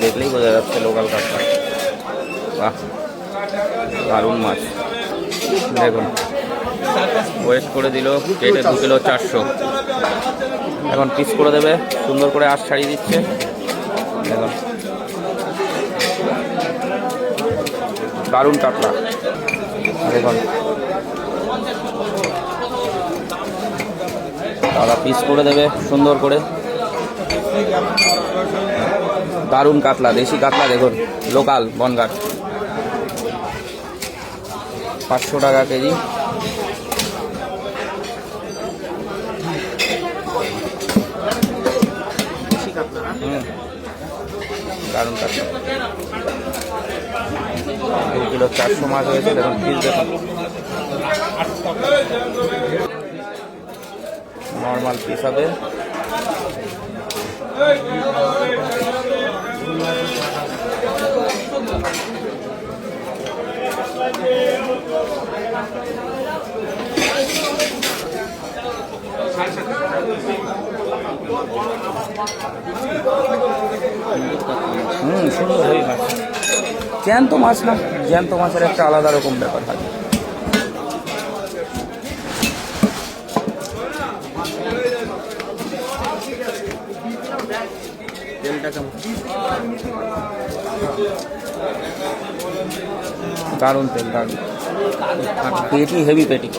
দেখলেই বোঝা যাচ্ছে লোকাল কাঁকড়া। বাহ, দারুণ মাছ। দেখুন ওয়েট করে দিল কেটে 2 কিলো 400। এখন পিস করে দেবে, সুন্দর করে আঁশ ছাড়িয়ে দিচ্ছে। দেখুন দারুণ কাঁকড়া। দেখুন দাদা পিস করে দেবে সুন্দর করে। দারুণ কাতলা, দেশি কাতলা। দেখুন লোকাল বনগাঁ, 500 টাকা কেজি। দারুণ কাতলা, 2 কিলো 400 মাছ হয়েছে। দেখুন পিস দেখুন, নর্মাল পিস হবে। সুন্দর হেভি মাছ, জ্যান্ত মাছ না, জ্যান্ত মাছের একটা আলাদা রকম ব্যাপার থাকে। দারুণ তেল, দারুণ পেটি, হেভি পেটি।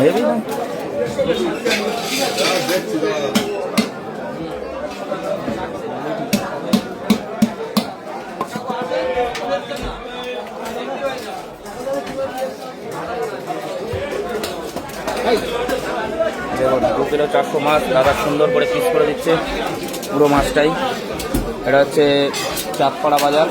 হেভি না, দেখুন 2 কিলো 400 মাছ দাদা সুন্দর করে পিস করে দিচ্ছে পুরো মাছটাই। এটা হচ্ছে চাঁদপাড়া বাজার।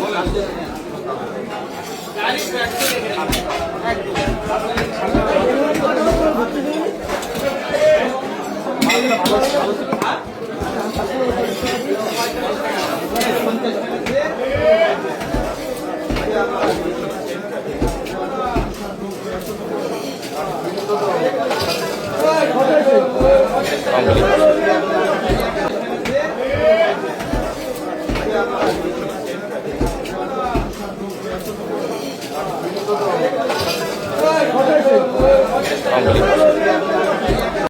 কমপ্লিট।